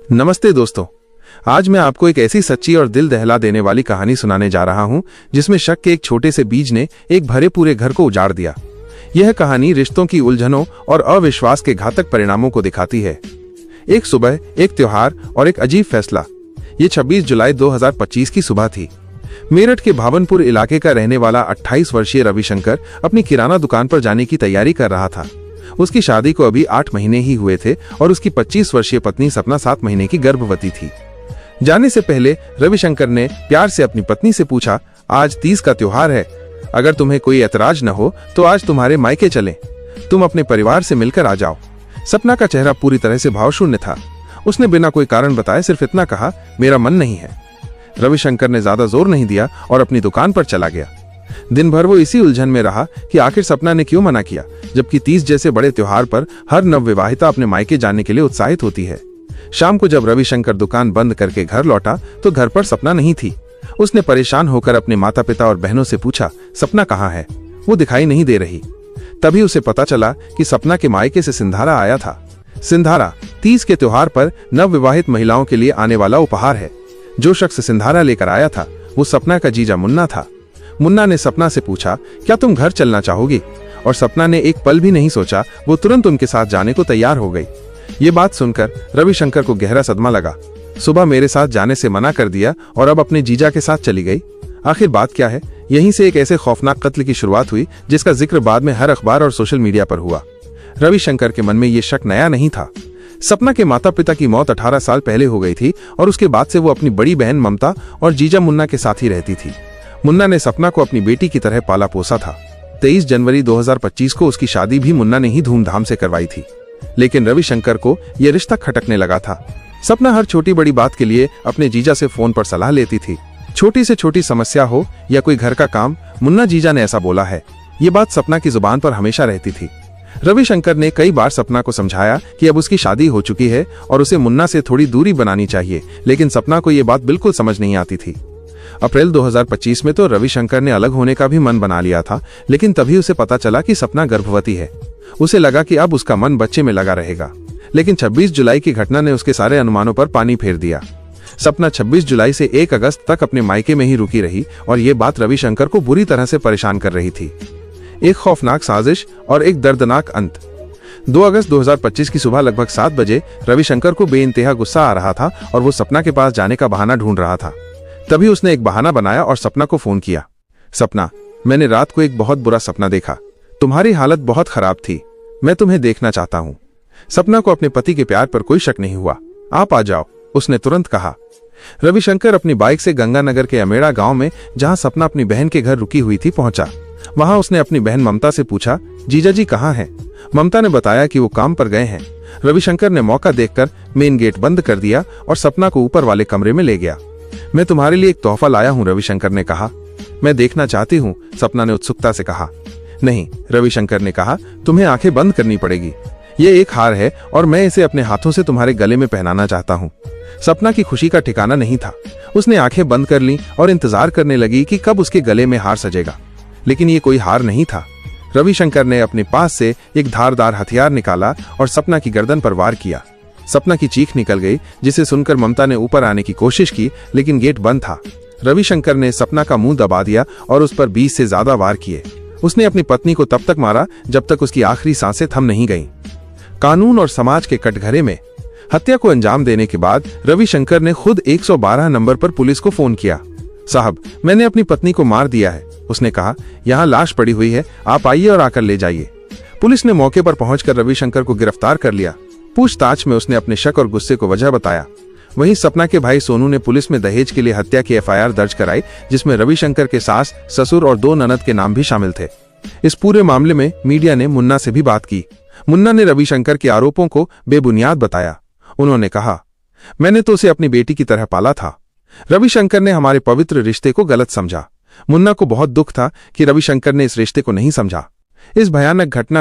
नमस्ते दोस्तों। आज मैं आपको एक ऐसी सच्ची और दिल दहला देने वाली कहानी सुनाने जा रहा हूं जिसमें शक के एक छोटे से बीज ने एक भरे पूरे घर को उजाड़ दिया। यह कहानी रिश्तों की उलझनों और अविश्वास के घातक परिणामों को दिखाती है। एक सुबह, एक त्योहार और एक अजीब फैसला। ये 26 जुलाई 2025 की सुबह थी। मेरठ के भावनपुर इलाके का रहने वाला 28 वर्षीय रविशंकर अपनी किराना दुकान पर जाने की तैयारी कर रहा था। उसकी शादी को अभी 8 महीने ही हुए थे और उसकी 25 वर्षीय पत्नी सपना 7 महीने की गर्भवती थी। जाने से पहले रविशंकर ने प्यार से अपनी पत्नी से पूछा, आज तीज का त्योहार है, अगर तुम्हें कोई ऐतराज न हो तो आज तुम्हारे मायके चलें। तुम अपने परिवार से मिलकर आ जाओ। सपना का चेहरा पूरी तरह से भावशून्य था। उसने बिना कोई कारण बताए सिर्फ इतना कहा, मेरा मन नहीं है। रविशंकर ने ज्यादा जोर नहीं दिया और अपनी दुकान पर चला गया। दिन भर वो इसी उलझन में रहा कि आखिर सपना ने क्यों मना किया, जबकि तीज जैसे बड़े त्योहार पर हर नवविवाहिता अपने मायके जाने के लिए उत्साहित होती है। शाम को जब रविशंकर दुकान बंद करके घर लौटा तो घर पर सपना नहीं थी। उसने परेशान होकर अपने माता पिता और बहनों से पूछा, सपना कहाँ है? वो दिखाई नहीं दे रही। तभी उसे पता चला कि सपना के मायके से सिंधारा आया था। सिंधारा तीज के त्योहार पर नवविवाहित महिलाओं के लिए आने वाला उपहार है। जो शख्स सिंधारा लेकर आया था वो सपना का जीजा मुन्ना था। मुन्ना ने सपना से पूछा, क्या तुम घर चलना चाहोगी? और सपना ने एक पल भी नहीं सोचा, वो तुरंत उनके साथ जाने को तैयार हो गई। ये बात सुनकर रविशंकर को गहरा सदमा लगा। सुबह मेरे साथ जाने से मना कर दिया और अब अपने जीजा के साथ चली गई। आखिर बात क्या है? यहीं से एक ऐसे खौफनाक कत्ल की शुरुआत हुई जिसका जिक्र बाद में हर अखबार और सोशल मीडिया पर हुआ। रविशंकर के मन में ये शक नया नहीं था। सपना के माता पिता की मौत 18 साल पहले हो गई थी और उसके बाद से वो अपनी बड़ी बहन ममता और जीजा मुन्ना के साथ ही रहती थी। मुन्ना ने सपना को अपनी बेटी की तरह पाला पोसा था। 23 जनवरी 2025 को उसकी शादी भी मुन्ना ने ही धूमधाम से करवाई थी। लेकिन रविशंकर को यह रिश्ता खटकने लगा था। सपना हर छोटी बड़ी बात के लिए अपने जीजा से फोन पर सलाह लेती थी। छोटी से छोटी समस्या हो या कोई घर का काम, मुन्ना जीजा ने ऐसा बोला है। ये बात सपना की जुबान पर हमेशा रहती थी। रविशंकर ने कई बार सपना को समझाया कि अब उसकी शादी हो चुकी है और उसे मुन्ना से थोड़ी दूरी बनानी चाहिए, लेकिन सपना को यह बात बिल्कुल समझ नहीं आती थी। अप्रैल 2025 में तो रविशंकर ने अलग होने का भी मन बना लिया था, लेकिन तभी उसे पता चला कि सपना गर्भवती है। उसे लगा कि अब उसका मन बच्चे में लगा रहेगा, लेकिन 26 जुलाई की घटना ने उसके सारे अनुमानों पर पानी फेर दिया। सपना 26 जुलाई से 1 अगस्त तक अपने मायके में ही रुकी रही और ये बात रविशंकर को बुरी तरह से परेशान कर रही थी। एक खौफनाक साजिश और एक दर्दनाक अंत। 2 अगस्त 2025 की सुबह लगभग 7 बजे रविशंकर को बेइंतहा गुस्सा आ रहा था और वो सपना के पास जाने का बहाना ढूंढ रहा था। तभी उसने एक बहाना बनाया और सपना को फोन किया। सपना, मैंने रात को एक बहुत बुरा सपना देखा। तुम्हारी हालत बहुत खराब थी। मैं तुम्हें देखना चाहता हूँ। सपना को अपने पति के प्यार पर कोई शक नहीं हुआ। आप आ जाओ, उसने तुरंत कहा। रविशंकर अपनी बाइक से गंगानगर के अमेड़ा गांव में, जहां सपना अपनी बहन के घर रुकी हुई थी, पहुंचा। वहां उसने अपनी बहन ममता से पूछा, जीजा जी कहाँ हैं? ममता ने बताया कि वो काम पर गए हैं। रविशंकर ने मौका देखकर मेन गेट बंद कर दिया और सपना को ऊपर वाले कमरे में ले गया। मैं तुम्हारे लिए एक तोहफा लाया हूं, रविशंकर ने कहा। मैं देखना चाहती हूं, सपना ने उत्सुकता से कहा। नहीं, रविशंकर ने कहा, तुम्हें आंखें बंद करनी पड़ेगी। ये एक हार है और मैं इसे अपने हाथों से तुम्हारे गले में पहनाना चाहता हूं। सपना की खुशी का ठिकाना नहीं था। उसने आंखें बंद कर ली और इंतजार करने लगी कि कब उसके गले में हार सजेगा, लेकिन ये कोई हार नहीं था। रविशंकर ने अपने पास से एक धारदार हथियार निकाला और सपना की गर्दन पर वार किया। सपना की चीख निकल गई, जिसे सुनकर ममता ने ऊपर आने की कोशिश की, लेकिन गेट बंद था। रविशंकर ने सपना का मुंह दबा दिया और उस पर 20 से ज्यादा वार किए। उसने अपनी पत्नी को तब तक मारा जब तक उसकी आखिरी सांसें थम नहीं गईं। कानून और समाज के कटघरे में हत्या को अंजाम देने के बाद रविशंकर ने खुद 112 नंबर पर पुलिस को फोन किया। साहब, मैंने अपनी पत्नी को मार दिया है, उसने कहा। यहाँ लाश पड़ी हुई है, आप आइए और आकर ले जाइए। पुलिस ने मौके पर पहुंचकर रविशंकर को गिरफ्तार कर लिया। पूछताछ में उसने अपने शक और गुस्से को वजह बताया। वहीं सपना के भाई सोनू ने पुलिस में दहेज के लिए हत्या की एफआईआर दर्ज कराई, जिसमें रविशंकर के सास, ससुर और 2 ननद के नाम भी शामिल थे। इस पूरे मामले में मीडिया ने मुन्ना से भी बात की। मुन्ना ने रविशंकर के आरोपों को बेबुनियाद बताया। उन्होंने कहा, मैंने तो उसे अपनी बेटी की तरह पाला था। रविशंकर ने हमारे पवित्र रिश्ते को गलत समझा। मुन्ना को बहुत दुख था कि रविशंकर ने इस रिश्ते को नहीं समझा। इस भयानक घटना